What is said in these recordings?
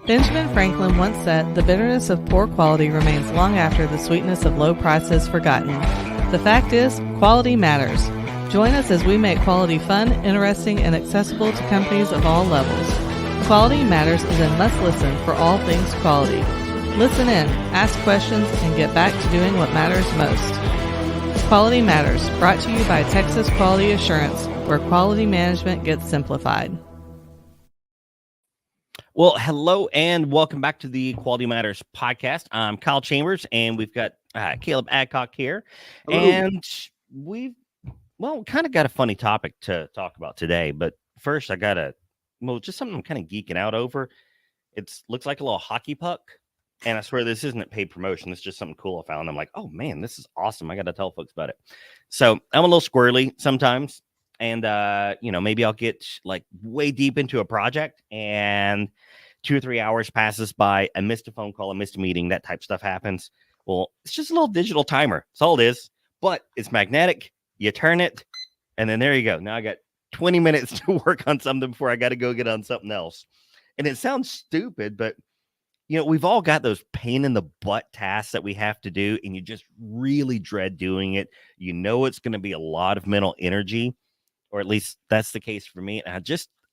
Benjamin Franklin once said, "The bitterness of poor quality remains long after the sweetness of low prices forgotten." The fact is, quality matters. Join us as we make quality fun, interesting, and accessible to companies of all levels. Quality Matters is a must-listen for all things quality. Listen in, ask questions, and get back to doing what matters most. Quality Matters, brought to you by Texas Quality Assurance, where quality management gets simplified. Well, hello and welcome back to the Quality Matters podcast. I'm Kyle Chambers, and we've got Caleb Adcock here. Hello. And we've, kind of got a funny topic to talk about today. But first, I got just something I'm kind of geeking out over. It looks like a little hockey puck. And I swear this isn't a paid promotion. It's just something cool I found. I'm like, oh, man, this is awesome. I got to tell folks about it. So I'm a little squirrely sometimes. And, maybe I'll get like way deep into a project and 2 or 3 hours passes by. I missed a phone call. I missed a meeting. That type of stuff happens. Well, it's just a little digital timer. That's all it is. But it's magnetic. You turn it. And then there you go. Now I got 20 minutes to work on something before I got to go get on something else. And it sounds stupid, but we've all got those pain in the butt tasks that we have to do. And you just really dread doing it. It's going to be a lot of mental energy. Or at least that's the case for me. And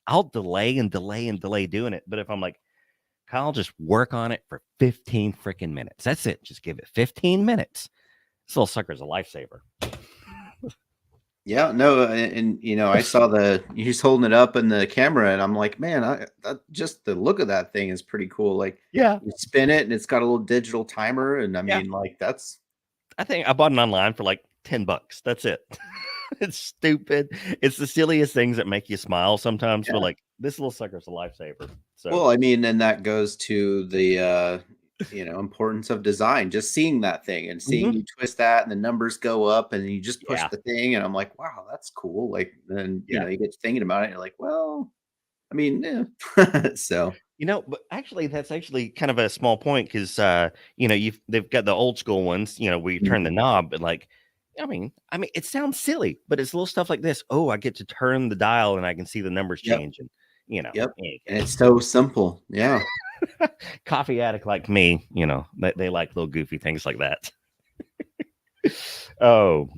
I'll delay and delay and delay doing it. But if I'm like, Kyle, just work on it for 15 freaking minutes. That's it. Just give it 15 minutes. This little sucker's a lifesaver. Yeah, no. And I saw he's holding it up in the camera and I'm like, man, just the look of that thing is pretty cool. Like, yeah, you spin it and it's got a little digital timer. And I mean, I think I bought it online for like $10. That's it. It's stupid. It's the silliest things that make you smile sometimes. Yeah. But like, this little sucker's a lifesaver. So, well, I mean, and that goes to the importance of design. Just seeing that thing and seeing you twist that, and the numbers go up, and you just push the thing, and I'm like, wow, that's cool. Like, then you get to thinking about it, and you're like, well, I mean, yeah. So. But actually, that's actually kind of a small point because they've got the old school ones, where you turn the knob, but like. I mean, it sounds silly, but it's little stuff like this. Oh, I get to turn the dial and I can see the numbers changing. Yep. And it's so simple. Yeah. Coffee addict like me, they like little goofy things like that. Well,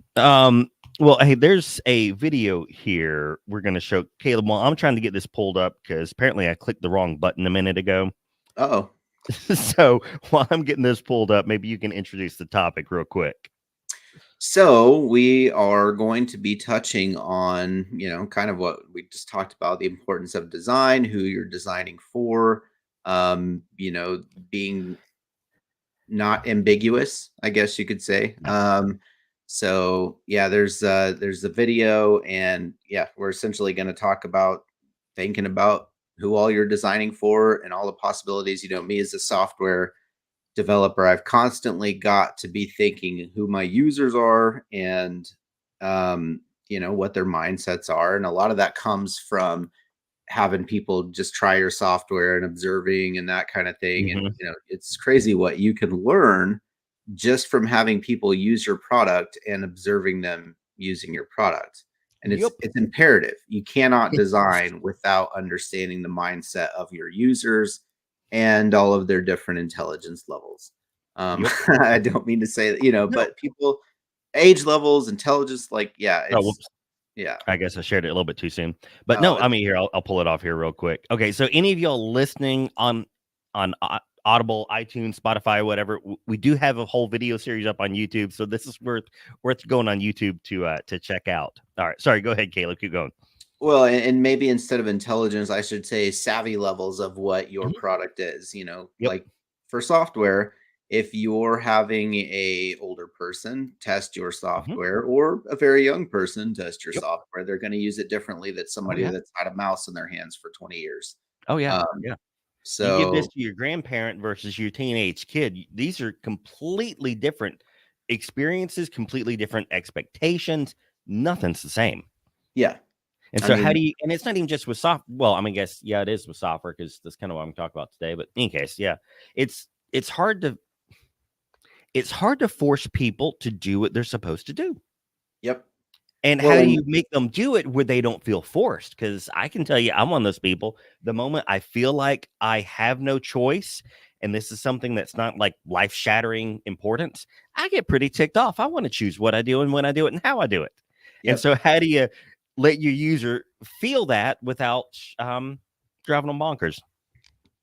hey, there's a video here we're going to show Caleb. Well, I'm trying to get this pulled up because apparently I clicked the wrong button a minute ago. Uh-oh. So while I'm getting this pulled up, maybe you can introduce the topic real quick. So we are going to be touching on, kind of what we just talked about, the importance of design, who you're designing for, being not ambiguous, I guess you could say. So yeah, there's the video, and we're essentially going to talk about thinking about who all you're designing for and all the possibilities. Me as a software developer, I've constantly got to be thinking who my users are and what their mindsets are, and a lot of that comes from having people just try your software and observing and that kind of thing. And it's crazy what you can learn just from having people use your product and observing them using your product. And it's imperative. You cannot design without understanding the mindset of your users and all of their different intelligence levels. I don't mean to say that, but people, age levels, intelligence, I guess I shared it a little bit too soon, but here, I'll pull it off here real quick. Okay. So any of y'all listening on Audible, iTunes, Spotify, whatever, we do have a whole video series up on YouTube. So this is worth going on YouTube to check out. All right. Sorry. Go ahead, Caleb. Keep going. Well, and maybe instead of intelligence, I should say savvy levels of what your product is, like for software, if you're having a older person test your software or a very young person test your software, they're going to use it differently than somebody that's had a mouse in their hands for 20 years. Oh, yeah. So you give this to your grandparent versus your teenage kid. These are completely different experiences, completely different expectations. Nothing's the same. Yeah. And so how do you, and it's not even just with software. Well, I guess, it is with software because that's kind of what I'm talking about today. But in any case, it's hard to force people to do what they're supposed to do. Yep. And Well, how do and you make them do it where they don't feel forced? Because I can tell you, I'm one of those people. The moment I feel like I have no choice, and this is something that's not like life shattering importance, I get pretty ticked off. I want to choose what I do and when I do it and how I do it. And yep, so, how do you let your user feel that without driving them bonkers?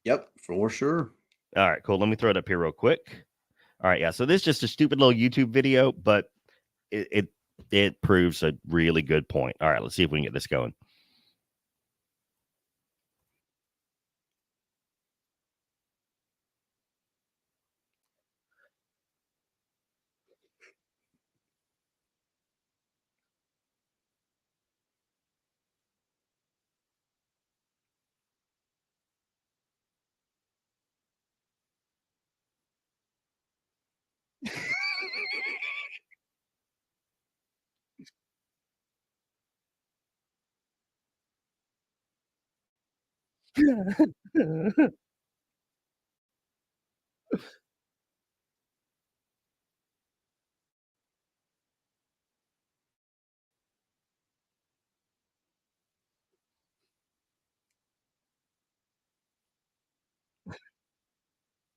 yep, for sure. All right, cool. Let me throw it up here real quick. All right, yeah. So this is just a stupid little YouTube video, but it proves a really good point. All right, let's see if we can get this going.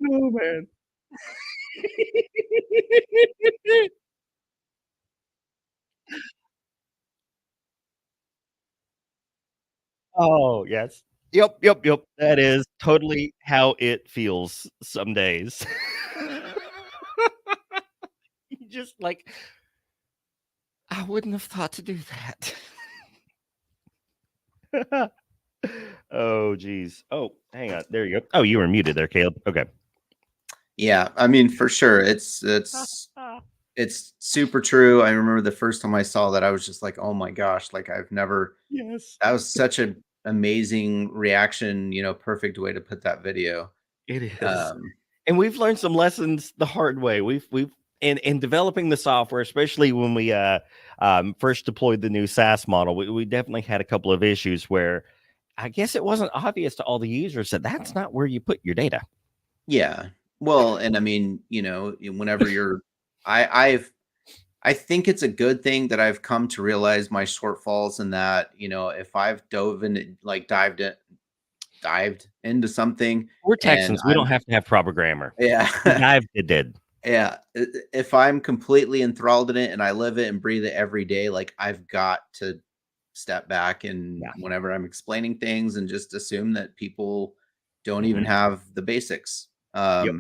Oh man. Oh, yes. Yep. That is totally how it feels some days. You just like, I wouldn't have thought to do that. Oh, geez. Oh, hang on. There you go. Oh, you were muted there, Caleb. Okay. Yeah, I mean, for sure, it's super true. I remember the first time I saw that, I was just like, "Oh my gosh!" Like I've never. Yes, That was such an amazing reaction. Perfect way to put that video. it is. Um, And we've learned some lessons the hard way. We've in developing the software, especially when we first deployed the new SaaS model, we definitely had a couple of issues where I guess it wasn't obvious to all the users that that's not where you put your data. yeah. Well, and I mean, whenever I think it's a good thing that I've come to realize my shortfalls, and that, if I've dived into something, We're and Texans. We don't have to have proper grammar. yeah, We dived, it did. yeah, if I'm completely enthralled in it and I live it and breathe it every day, like I've got to step back, and Yeah. whenever I'm explaining things, and just assume that people don't even Mhm. have the basics. Yep.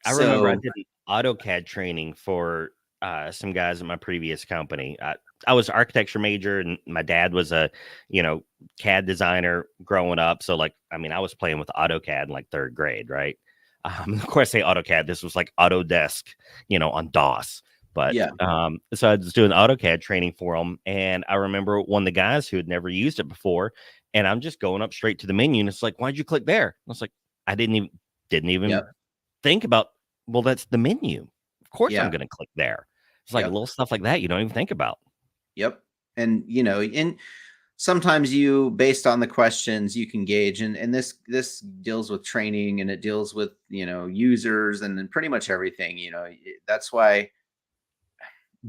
I remember I So did an AutoCAD training for some guys at my previous company. I was an architecture major, and my dad was a, CAD designer growing up. So, like, I mean, I was playing with AutoCAD in like third grade, right? Of course, I say AutoCAD. This was like Autodesk, on DOS. But yeah, so I was doing AutoCAD training for them, and I remember one of the guys who had never used it before, and I'm just going up straight to the menu, and it's like, "Why'd you click there?" I was like, "I didn't even yep, think about, well, that's the menu. Of course I'm yeah, gonna click there." It's like yep, little stuff like that you don't even think about. yep. And sometimes based on the questions, you can gauge, and this deals with training, and it deals with users, and then pretty much everything. That's why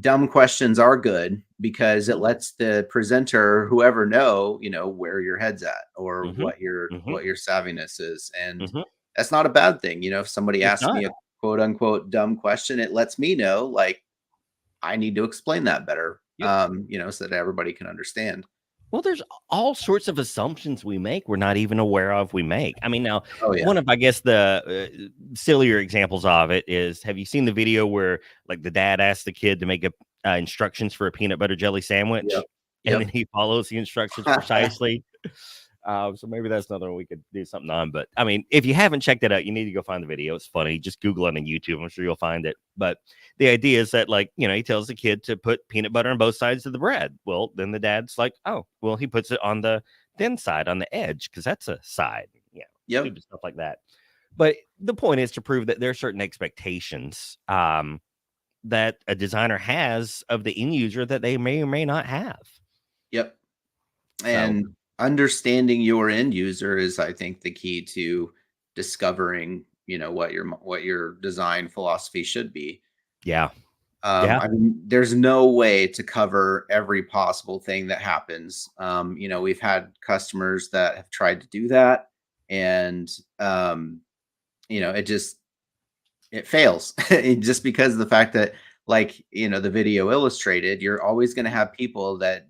dumb questions are good, because it Mhm, lets the presenter, whoever, know where your head's at, or mhm, what your savviness is. And mhm. that's not a bad thing. If somebody It's asks not. me a quote unquote dumb question, it lets me know, like, I need to explain that better, Yep. so that everybody can understand. Well, there's all sorts of assumptions we make we're not even aware of we make. I mean, now, Oh yeah, one of, I guess, the sillier examples of it is, have you seen the video where, like, the dad asked the kid to make instructions for a peanut butter jelly yep, sandwich, and then yep. he follows the instructions precisely? So maybe that's another one we could do something on. But I mean, if you haven't checked it out, you need to go find the video. It's funny. Just Google it on YouTube. I'm sure you'll find it. But the idea is that, like, he tells the kid to put peanut butter on both sides of the bread. Well, then the dad's like, oh, well, he puts it on the thin side, on the edge, because that's a side. Yep, Stupid stuff like that. But the point is to prove that there are certain expectations that a designer has of the end user that they may or may not have. yep. So, And understanding your end user is, I think, the key to discovering what your design philosophy should be. yeah. Yeah. I mean, there's no way to cover every possible thing that happens. We've had customers that have tried to do that, and it fails. Just because of the fact that, like, the video illustrated, you're always going to have people that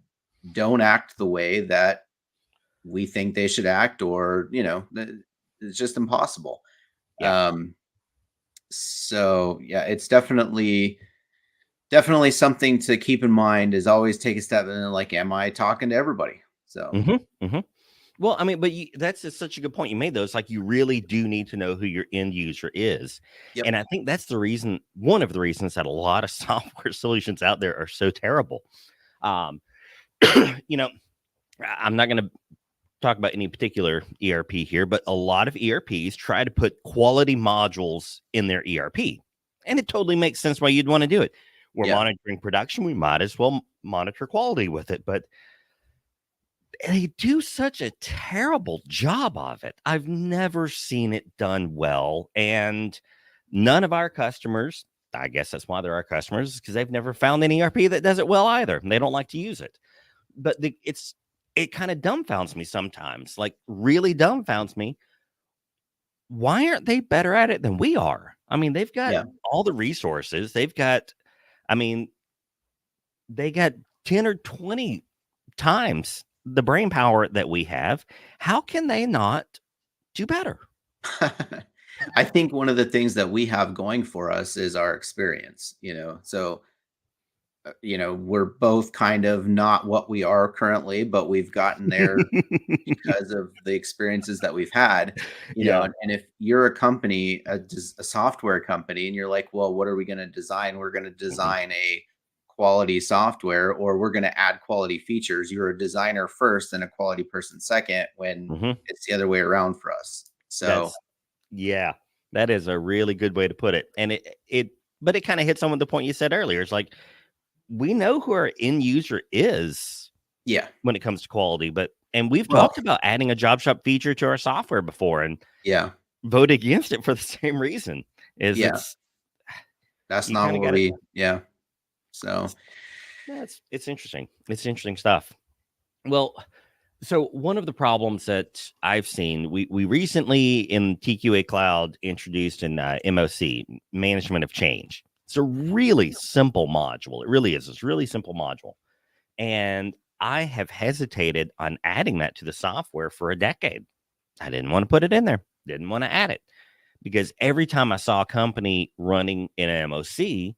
don't act the way that we think they should act, or it's just impossible. Yeah. So yeah, it's definitely something to keep in mind, is always take a step and then, like, am I talking to everybody? So Well, I mean, but that's just such a good point you made, though. It's like you really do need to know who your end user is. yep. And I think that's the reason, one of the reasons that a lot of software solutions out there are so terrible. Um, I'm not going to talk about any particular ERP here, but a lot of ERPs try to put quality modules in their ERP. And it totally makes sense why you'd want to do it. We're monitoring production. We might as well monitor quality with it. But they do such a terrible job of it. I've never seen it done well. And none of our customers, I guess that's why they're our customers, because they've never found an ERP that does it well either. They don't like to use it. But it kind of dumbfounds me sometimes, like really dumbfounds me. Why aren't they better at it than we are? I mean, they've got all the resources. They got 10 or 20 times the brain power that we have. How can they not do better? I think one of the things that we have going for us is our experience, so we're both kind of not what we are currently, but we've gotten there because of the experiences that we've had, and if you're a company, a software company, and you're like, well, what are we going to design? We're going to design a quality software, or we're going to add quality features. You're a designer first and a quality person second, when it's the other way around for us. So that is a really good way to put it. And but it kind of hits on with the point you said earlier. It's like, we know who our end user is when it comes to quality, and we've talked about adding a job shop feature to our software before, and vote against it for the same reason. That's not what we so it's interesting. It's interesting stuff. Well, so one of the problems that I've seen, we recently in TQA Cloud introduced an MOC, management of change. It's a really simple module. It really is. It's a really simple module. And I have hesitated on adding that to the software for a decade. I didn't want to put it in there. Didn't want to add it. Because every time I saw a company running in an MOC,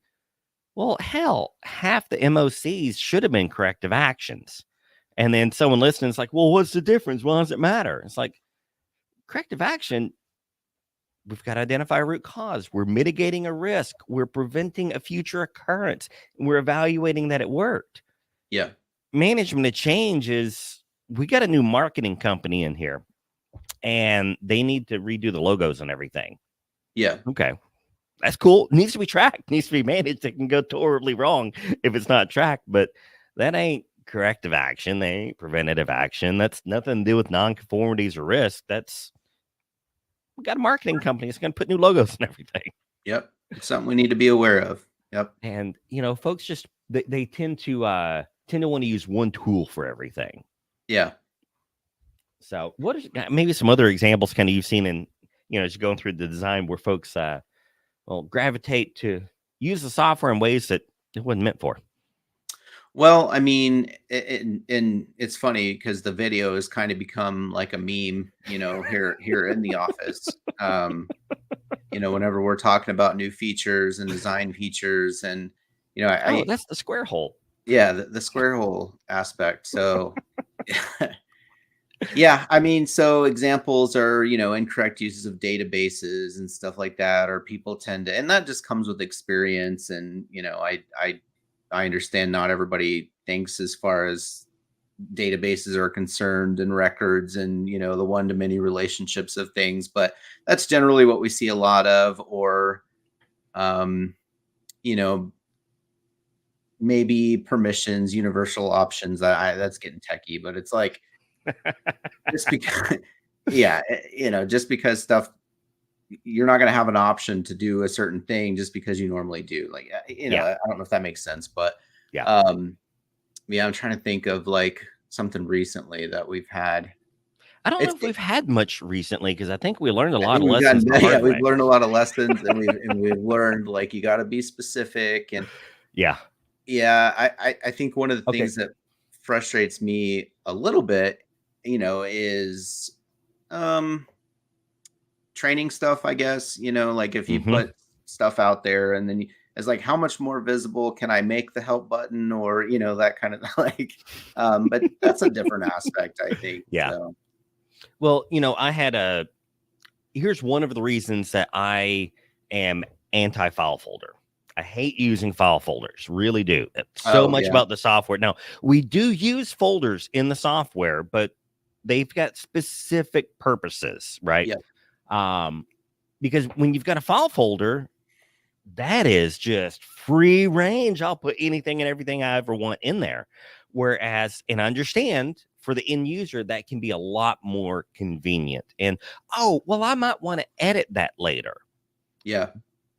well, hell, half the MOCs should have been corrective actions. And then someone listening is like, well, what's the difference? Why does it matter? It's like, corrective action, we've got to identify a root cause. We're mitigating a risk. We're preventing a future occurrence. And we're evaluating that it worked. Yeah. Management of change is, we got a new marketing company in here, and they need to redo the logos and everything. Yeah. Okay. That's cool. It needs to be tracked. It needs to be managed. It can go totally wrong if it's not tracked, but that ain't corrective action. They ain't preventative action. That's nothing to do with nonconformities or risk. We got a marketing company. It's going to put new logos and everything. Yep. It's something we need to be aware of. Yep. And, folks just, they tend to want to use one tool for everything. Yeah. So what is maybe some other examples kind of you've seen in, as you're going through the design where folks, gravitate to use the software in ways that it wasn't meant for? Well, I mean, and it's funny because the video has kind of become like a meme, here in the office. Whenever we're talking about new features and design features, and that's the square hole. Yeah, the square hole aspect. So, yeah, I mean, so examples are, incorrect uses of databases and stuff like that, or people tend to, and that just comes with experience. And, I understand not everybody thinks as far as databases are concerned, and records, and, the one-to-many relationships of things, but that's generally what we see a lot of. Or, maybe permissions, universal options. That's getting techie, but it's like, just because, just because stuff you're not going to have an option to do a certain thing just because you normally do. Like, Yeah. I don't know if that makes sense, but Yeah. yeah, I'm trying to think of like something recently that we've had. I don't know if we've had much recently, because I think we learned a I lot think of lessons the hard we've way. learned a lot of lessons, and we've learned like you got to be specific. And Yeah. I think one of the Okay. things that frustrates me a little bit, is training stuff, I guess. Like if you put stuff out there and then it's like, how much more visible can I make the help button, or that kind of like, but that's a different aspect, I think. Yeah. So. Well, here's one of the reasons that I am anti-file folder. I hate using file folders, really do. So much about the software. Now, we do use folders in the software, but they've got specific purposes, right? Yeah. Because when you've got a file folder, that is just free range. I'll put anything and everything I ever want in there. Whereas, and I understand for the end user, that can be a lot more convenient. And, I might want to edit that later. Yeah.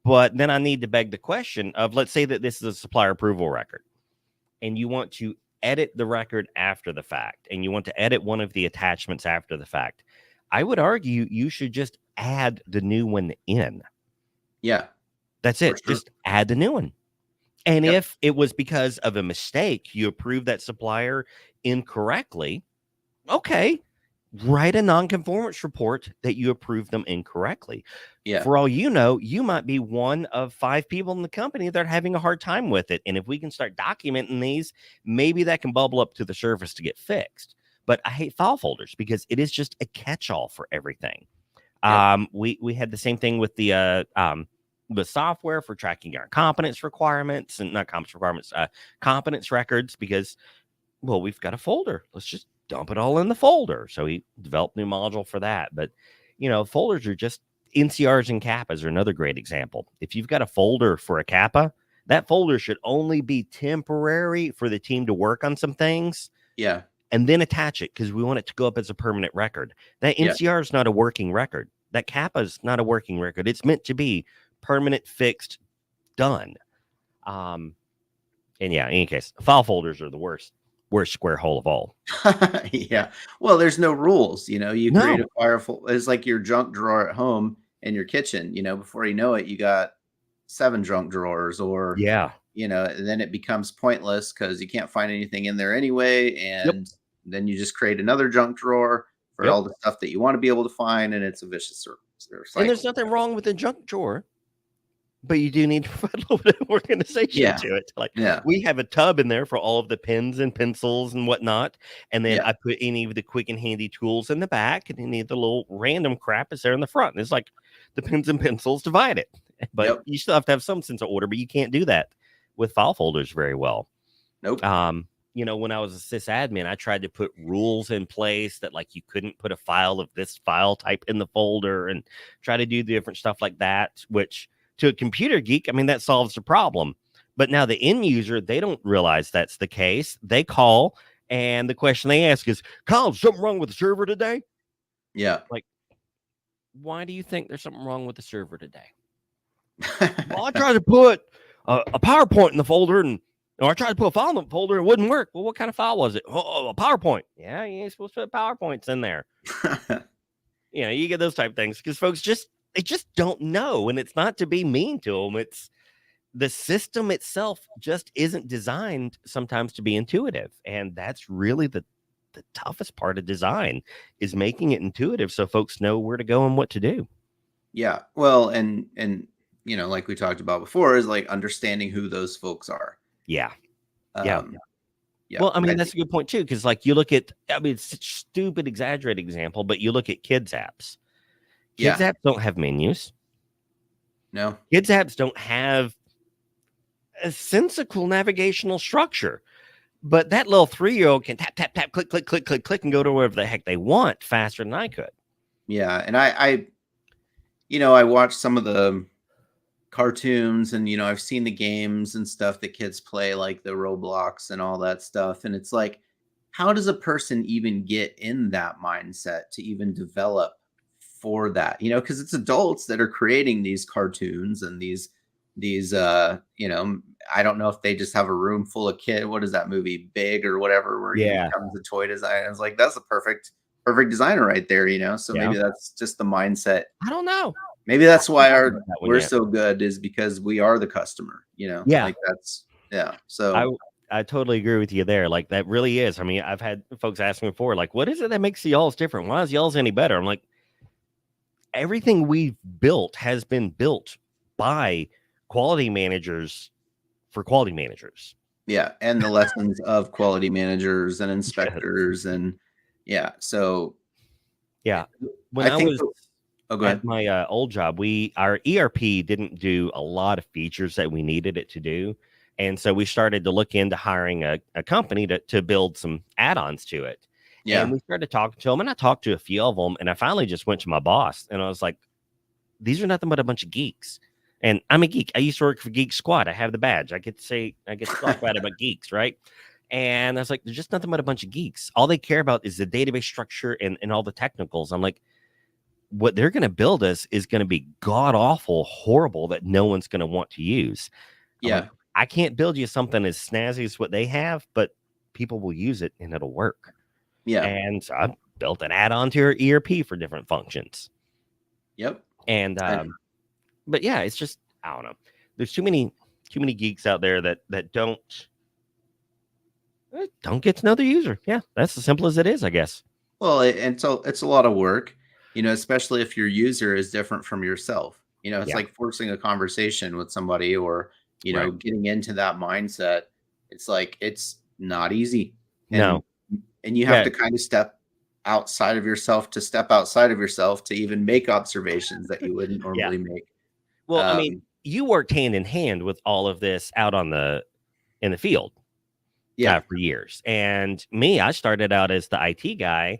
But then I need to beg the question of, let's say that this is a supplier approval record and you want to edit the record after the fact, and you want to edit one of the attachments after the fact. I would argue you should just add the new one in. Yeah. That's it. Sure. Just add the new one. And if it was because of a mistake, you approved that supplier incorrectly, okay, write a nonconformance report that you approved them incorrectly. Yeah. For all you know, you might be one of 5 people in the company that are having a hard time with it. And if we can start documenting these, maybe that can bubble up to the surface to get fixed. But I hate file folders because it is just a catch-all for everything. Yep. We had the same thing with the software for tracking our competence requirements, and not competence requirements, competence records, because, we've got a folder. Let's just dump it all in the folder. So he developed a new module for that. But, folders are just NCRs and CAPAs are another great example. If you've got a folder for a CAPA, that folder should only be temporary for the team to work on some things. Yeah. And then attach it, because we want it to go up as a permanent record. That NCR is not a working record. That CAPA is not a working record. It's meant to be permanent, fixed, done. And yeah, in any case, file folders are the worst square hole of all. Yeah. Well, there's no rules, you create a file folder. It's like your junk drawer at home in your kitchen, before you know it, you got 7 junk drawers, or, and then it becomes pointless because you can't find anything in there anyway. And then you just create another junk drawer for all the stuff that you want to be able to find. And it's a vicious circle. And there's nothing wrong with a junk drawer, but you do need to provide a little bit of organization to it. Like, we have a tub in there for all of the pens and pencils and whatnot. And then I put any of the quick and handy tools in the back, and any of the little random crap is there in the front. And it's like the pens and pencils divide it. But you still have to have some sense of order, but you can't do that with file folders very well. Nope. When I was a sysadmin, I tried to put rules in place that, like, you couldn't put a file of this file type in the folder, and try to do different stuff like that, which, to a computer geek, I mean, that solves the problem. But now the end user, they don't realize that's the case. They call, and the question they ask is, Kyle, is something wrong with the server today? Yeah. Like, why do you think there's something wrong with the server today? Well, I tried to put a PowerPoint in the folder, or I tried to put a file in the folder, it wouldn't work. Well, what kind of file was it? Oh, a PowerPoint. Yeah, you ain't supposed to put PowerPoints in there. You get those type of things, because folks they just don't know. And it's not to be mean to them. It's the system itself just isn't designed sometimes to be intuitive. And that's really the toughest part of design, is making it intuitive so folks know where to go and what to do. Yeah. Well, and like we talked about before, is like understanding who those folks are. Yeah. Yeah. Well, I mean, that's a good point too, because, like, you look at, I mean, it's such a stupid, exaggerated example, but you look at kids apps. Kids apps don't have menus. No. Kids apps don't have a sensical navigational structure. But that little 3-year-old can tap, tap, tap, click, click, click, click, click, and go to wherever the heck they want faster than I could. Yeah. And I watched some of the cartoons, and I've seen the games and stuff that kids play, like the Roblox and all that stuff, and it's like, how does a person even get in that mindset to even develop for that, you know, because it's adults that are creating these cartoons and these you know, I don't know if they just have a room full of kids. What is that movie, Big or whatever, where he Yeah. becomes a toy designer? I was like, that's a perfect designer right there, you know. So Yeah. maybe that's just the mindset. I don't know. Maybe that's why About that one we're yet. so good, is because we are the customer, you know. Yeah. Like that's So I totally agree with you there. Like that really is. I mean, I've had folks ask me before, like, what is it that makes y'all's different? Why is y'all's any better? I'm like, everything we've built has been built by quality managers for quality managers. yeah, and the lessons of quality managers and inspectors and so Yeah. When I I think was oh, go at ahead. my old job, our ERP didn't do a lot of features that we needed it to do. And so we started to look into hiring a company to build some add-ons to it. And Yeah. we started talking to them, and I talked to a few of them, and I finally just went to my boss and I was like, these are nothing but a bunch of geeks. And I'm a geek. I used to work for Geek Squad. I have the badge. I get to talk about it about geeks, right? And I was like, they're just nothing but a bunch of geeks. All they care about is the database structure and all the technicals. I'm like, what they're going to build us is going to be god awful, horrible that no one's going to want to use. I'm like, Yeah. I can't build you something as snazzy as what they have, but people will use it and it'll work. Yeah. And so I built an add-on to your ERP for different functions. Yep. And but yeah, it's just, I don't know. There's too many geeks out there that don't get to know the user. Yeah, that's as simple as it is, I guess. Well, and so it's a lot of work, you know, especially if your user is different from yourself. You know, it's Yeah. like forcing a conversation with somebody, or, you know, Right. getting into that mindset. It's like, it's not easy. No. And you have to kind of step outside of yourself to even make observations that you wouldn't normally make. Well, I mean, you worked hand in hand with all of this out in the field. Yeah. For years. And me, I started out as the IT guy,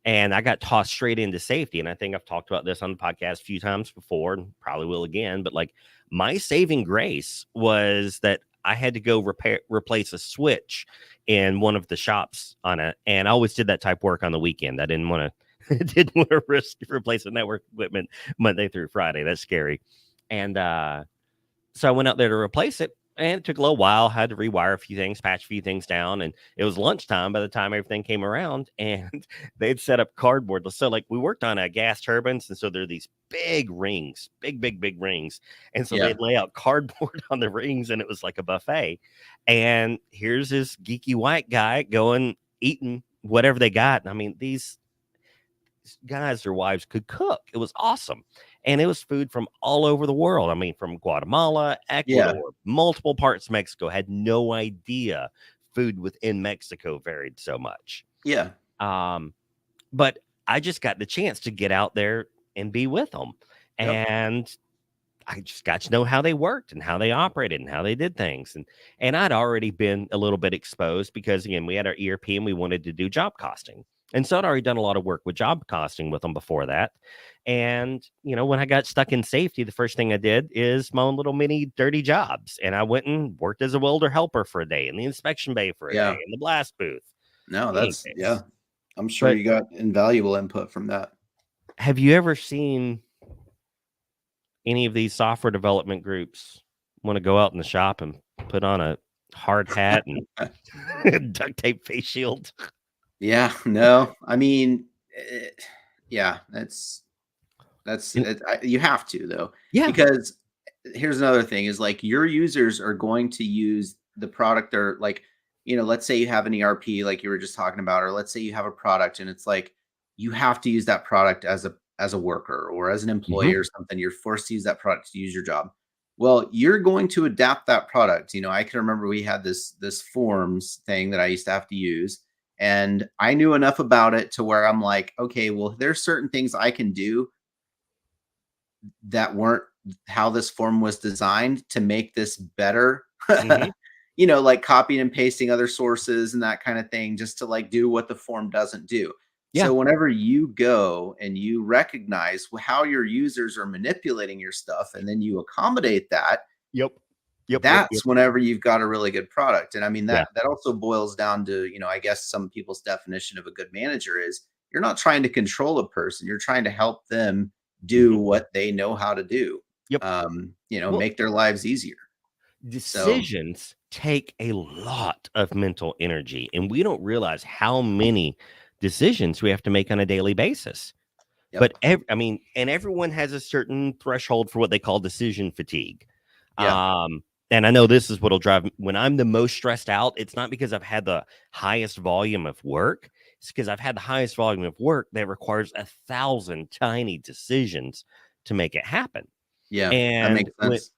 and I got tossed straight into safety. And I think I've talked about this on the podcast a few times before, and probably will again. But like, my saving grace was that I had to go replace a switch in one of the shops and I always did that type of work on the weekend. I didn't want to risk replacing network equipment Monday through Friday. That's scary. And so I went out there to replace it. And it took a little while. Had to rewire a few things, patch a few things down. And it was lunchtime by the time everything came around. And they'd set up cardboard. So, like, we worked on gas turbines. And so there are these big rings, big rings. And so they'd lay out cardboard on the rings, and it was like a buffet. And here's this geeky white guy going, eating whatever they got. And I mean, these guys, their wives could cook. It was awesome. And it was food from all over the world. I mean, from Guatemala, Ecuador, multiple parts of Mexico. Had no idea food within Mexico varied so much. Yeah. But I just got the chance to get out there and be with them. Yep. And I just got to know how they worked and how they operated and how they did things. And I'd already been a little bit exposed because, again, we had our ERP and we wanted to do job costing. And so I'd already done a lot of work with job costing with them before that. And, you know, when I got stuck in safety, the first thing I did is my own little mini dirty jobs. And I went and worked as a welder helper for a day in the inspection bay for a day in the blast booth. No, that's, I'm sure you got invaluable input from that. Have you ever seen any of these software development groups want to go out in the shop and put on a hard hat and duct tape face shield? Yeah, no, I mean, that's you have to, though. Yeah. Because here's another thing is, like, your users are going to use the product, or, like, you know, let's say you have an ERP like you were just talking about, or let's say you have a product and it's like, you have to use that product as a worker or as an employee or something. You're forced to use that product to use your job. Well, you're going to adapt that product. You know, I can remember we had this forms thing that I used to have to use. And I knew enough about it to where I'm like, okay, well, there's certain things I can do that weren't how this form was designed to make this better. You know, like copying and pasting other sources and that kind of thing, just to like do what the form doesn't do. Yeah. So whenever you go and you recognize how your users are manipulating your stuff, and then you accommodate that, that's whenever you've got a really good product. And I mean, that also boils down to, you know, I guess some people's definition of a good manager is you're not trying to control a person. You're trying to help them do what they know how to do. Yep. Well, Make their lives easier. So, decisions take a lot of mental energy, and we don't realize how many decisions we have to make on a daily basis. yep. But and everyone has a certain threshold for what they call decision fatigue. Yeah. And I know this is what'll drive me when I'm the most stressed out. It's not because I've had the highest volume of work. It's because I've had the highest volume of work that requires 1,000 tiny decisions to make it happen. Yeah. That And makes sense.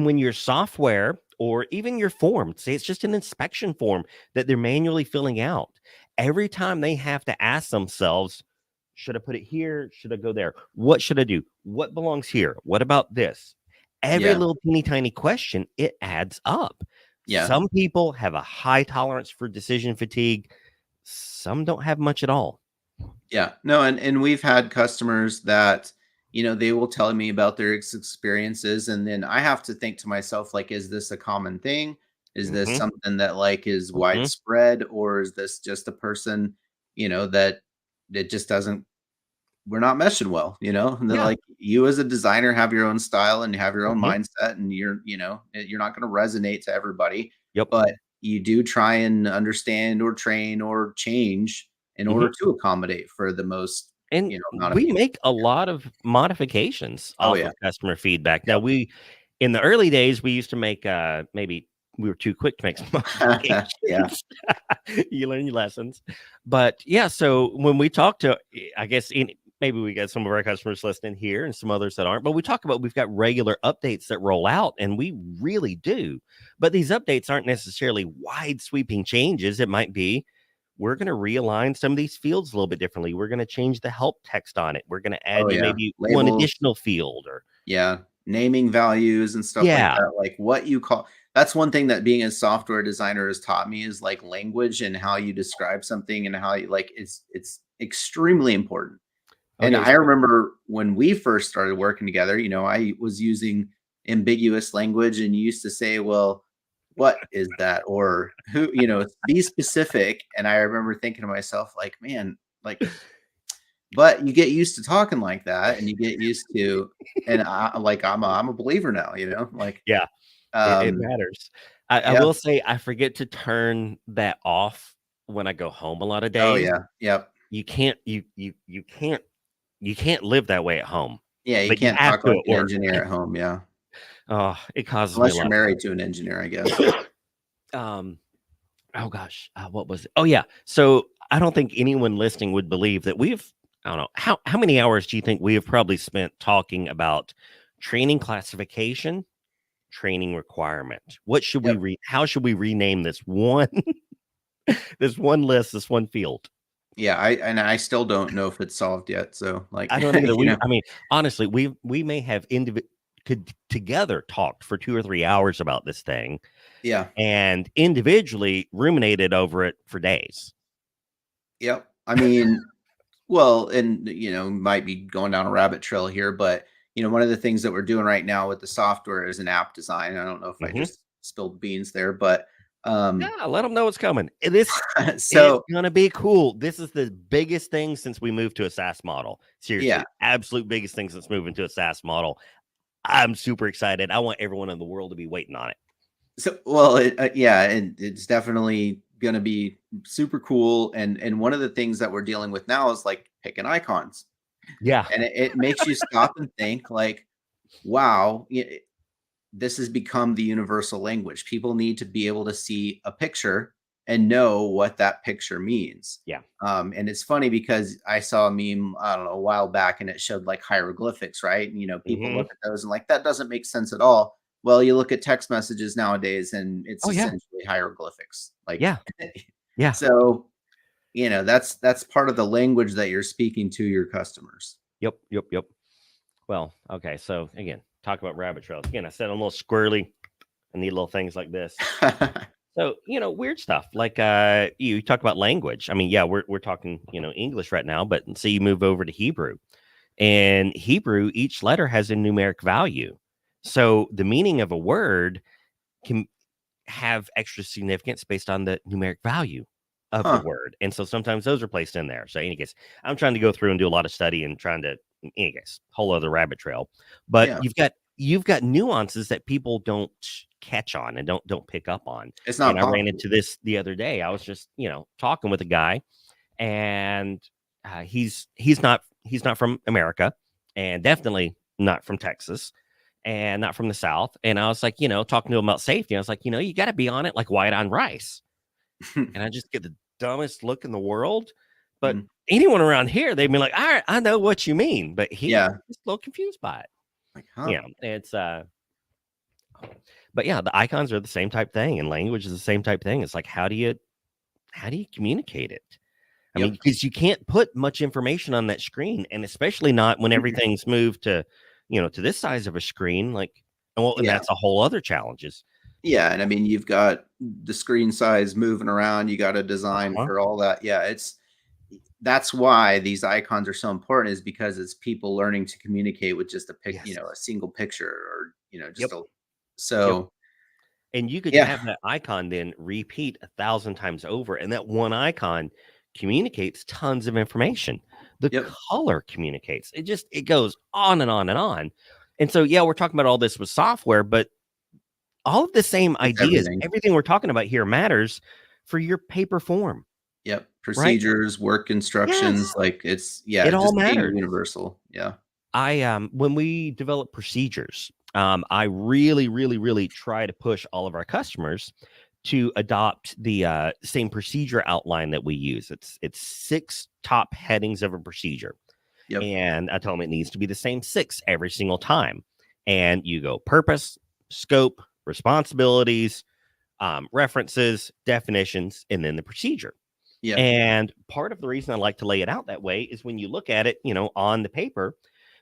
when your software or even your form, say it's just an inspection form that they're manually filling out, every time they have to ask themselves, should I put it here? Should I go there? What should I do? What belongs here? What about this? Every Yeah. little teeny tiny question, it adds up. Yeah. Some people have a high tolerance for decision fatigue. Some don't have much at all. Yeah. No, and we've had customers that, they will tell me about their experiences, and then I have to think to myself, like, is this a common thing? Is this Mhm, something that like is mhm. widespread, or is this just a person, that it just doesn't we're not meshing well, And then Yeah. like you as a designer have your own style and have your own Mhm. mindset, and you're not going to resonate to everybody, Yep. but you do try and understand or train or change in Mhm. order to accommodate for the most, And amount of we people. make a lot of modifications Oh off yeah. of customer feedback. Now, Yep. in the early days, we used to make, maybe we were too quick to make some Yeah. modifications. You learn your lessons. But yeah, so when we talk to, I guess, maybe we got some of our customers listening here and some others that aren't, but we've got regular updates that roll out, and we really do. But these updates aren't necessarily wide sweeping changes. It might be, we're going to realign some of these fields a little bit differently. We're going to change the help text on it. We're going to Oh add you yeah. maybe one Labels. additional field or Yeah, naming values and stuff like yeah. that, like what you call that's one thing that being a software designer has taught me is like language and how you describe something and how you like it's extremely important. And Okay. I remember when we first started working together, I was using ambiguous language and you used to say, well, what is that? Or who, be specific. And I remember thinking to myself, like, man, like but you get used to talking like that, and you get used to and I'm a believer now, like, Yeah, it um, matters. I yeah. will say I forget to turn that off when I go home a lot of Oh, days. yeah. Yep. You can't live that way at home, Yeah, you but you can't have talk to like at an work. engineer at home, yeah. Oh, it causes me a Unless you're lot married to an engineer, I guess. of oh gosh, what was it? Oh yeah. So I don't think anyone listening would believe that I don't know, how many hours do you think we have probably spent talking about training classification, training requirement? What should we Yep. how should we rename this one this one list, this one field? Yeah, I still don't know if it's solved yet, so, like, I don't either. I mean, honestly, we may have could together talked for 2 or 3 hours about this thing Yeah. and individually ruminated over it for days. Yep. I mean, well, and, might be going down a rabbit trail here, but, one of the things that we're doing right now with the software is an app design. I don't know if I Mhm. just spilled beans there, but, um, Yeah, let them know what's coming. This is so gonna be cool. This is the biggest thing since we moved to a SaaS model. yeah. Seriously, absolute biggest thing since moving to a SaaS model. I'm super excited. I want everyone in the world to be waiting on it. So, well, yeah, and it's definitely gonna be super cool, and one of the things that we're dealing with now is, like, picking icons, Yeah. and it makes you stop and think, like, "Wow, this has become the universal language." People need to be able to see a picture and know what that picture means. Yeah. And it's funny because I saw a meme, I don't know, a while back, and it showed like hieroglyphics, right? And people Mhm. look at those and like that doesn't make sense at all. Well, you look at text messages nowadays, and it's Oh, yeah. essentially hieroglyphics. Like, Yeah. Yeah. so that's part of the language that you're speaking to your customers. Yep. Yep. Yep. Well, okay. So again, talk about rabbit trails. Again, I said I'm a little squirrely. I need little things like this. So, weird stuff like you talk about language. I mean, yeah, we're talking, English right now, but say you move over to Hebrew. And Hebrew, each letter has a numeric value. So the meaning of a word can have extra significance based on the numeric value. of the word. And so sometimes those are placed in there. So, in any case, I'm trying to go through and do a lot of study and trying to, in any case, whole other rabbit trail. But you've got nuances that people don't catch on and don't pick up on. It's not And I ran possible. into this the other day. I was just, talking with a guy, and he's not from America, and definitely not from Texas, and not from the South. And I was like, talking to him about safety. I was like, you got to be on it like white on rice. And I just get the dumbest look in the world. But anyone around here, they'd be like, all right, I know what you mean. But he's a little confused by it. Like, huh? It's but yeah, the icons are the same type thing, and language is the same type thing. It's like, how do you communicate it? I mean, because you can't put much information on that screen, and especially not when everything's moved to, to this size of a screen. Like, and that's a whole other challenges. Yeah, and I mean, you've got the screen size moving around. You got to design for all that. Yeah, that's why these icons are so important, is because it's people learning to communicate with just a a single picture, or just and you could have that icon then repeat 1,000 times over, and that one icon communicates tons of information. The color communicates. It goes on and on and on. And so, we're talking about all this with software, but all of the same ideas, everything we're talking about here matters for your paper form. Yep. Procedures, work instructions, like it all matters. Universal. Yeah. When we develop procedures, I really, really, really try to push all of our customers to adopt the same procedure outline that we use. It's 6 top headings of a procedure. And I tell them it needs to be the same 6 every single time. And you go purpose, scope, responsibilities, references, definitions, and then the procedure. And part of the reason I like to lay it out that way is when you look at it, on the paper,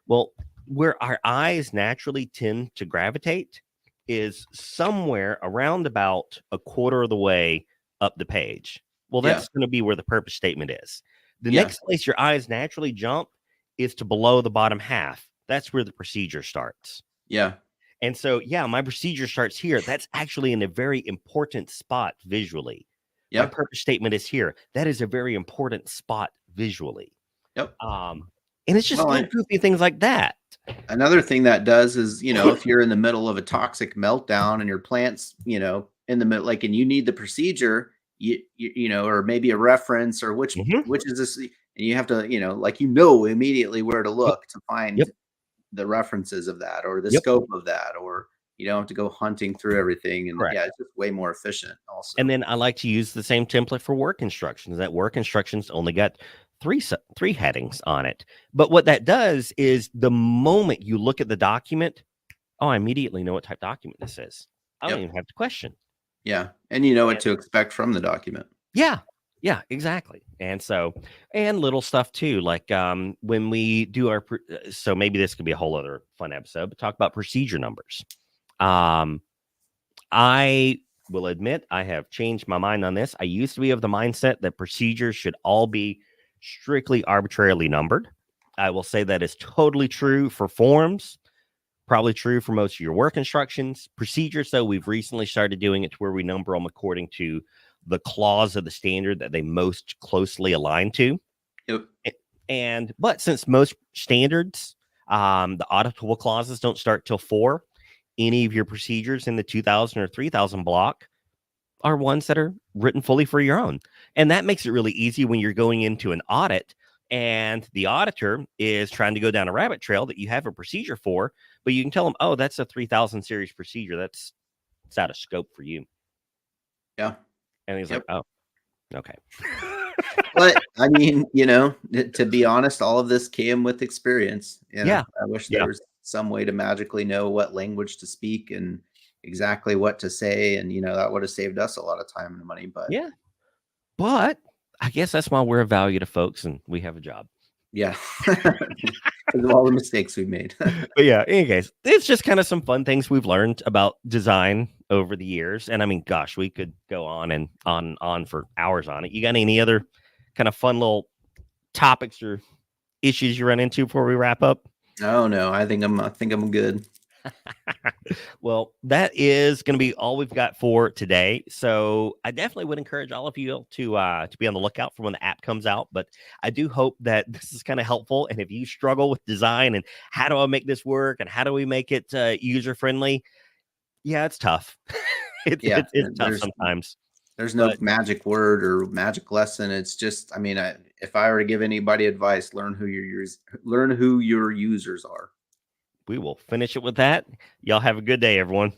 well, where our eyes naturally tend to gravitate is somewhere around about a quarter of the way up the page. Well, that's going to be where the purpose statement is. The next place your eyes naturally jump is to below the bottom half. That's where the procedure starts. And so, my procedure starts here. That's actually in a very important spot visually. My purpose statement is here. That is a very important spot visually. And it's just goofy things like that. Another thing that does is, if you're in the middle of a toxic meltdown and your plant's, in the middle, like, and you need the procedure, or maybe a reference, or which is this, and you have to, immediately where to look to find the references of that, or the scope of that, or you don't have to go hunting through everything. And it's just way more efficient also. And then I like to use the same template for work instructions. That work instructions only got three headings on it. But what that does is the moment you look at the document, I immediately know what type document this is. I don't even have to question. And you know what to expect from the document. Yeah, exactly. And so, and little stuff too, like when we do our, so maybe this could be a whole other fun episode, but talk about procedure numbers. I will admit I have changed my mind on this. I used to be of the mindset that procedures should all be strictly arbitrarily numbered. I will say that is totally true for forms, probably true for most of your work instructions. Procedures, though, we've recently started doing it to where we number them according to the clause of the standard that they most closely align to. But since most standards, the auditable clauses don't start till 4, any of your procedures in the 2000 or 3000 block are ones that are written fully for your own. And that makes it really easy when you're going into an audit and the auditor is trying to go down a rabbit trail that you have a procedure for, but you can tell them, oh, that's a 3000 series procedure. It's out of scope for you. And he's like, oh, okay. But I mean, to be honest, all of this came with experience. I wish there was some way to magically know what language to speak and exactly what to say. And, that would have saved us a lot of time and money. But but I guess that's why we're a value to folks and we have a job. Because of all the mistakes we made. But in any case, it's just kind of some fun things we've learned about design over the years. And I mean, gosh, we could go on and on for hours on it. You got any other kind of fun little topics or issues you run into before we wrap up? Oh no, I think I'm good. Well, that is going to be all we've got for today. So I definitely would encourage all of you to be on the lookout for when the app comes out. But I do hope that this is kind of helpful. And if you struggle with design and how do I make this work and how do we make it user friendly, yeah, it's tough. Yeah, It's tough sometimes. There's no But magic word or magic lesson. It's just, I mean, if I were to give anybody advice, learn who your users are. we will finish it with that. Y'all have a good day, everyone.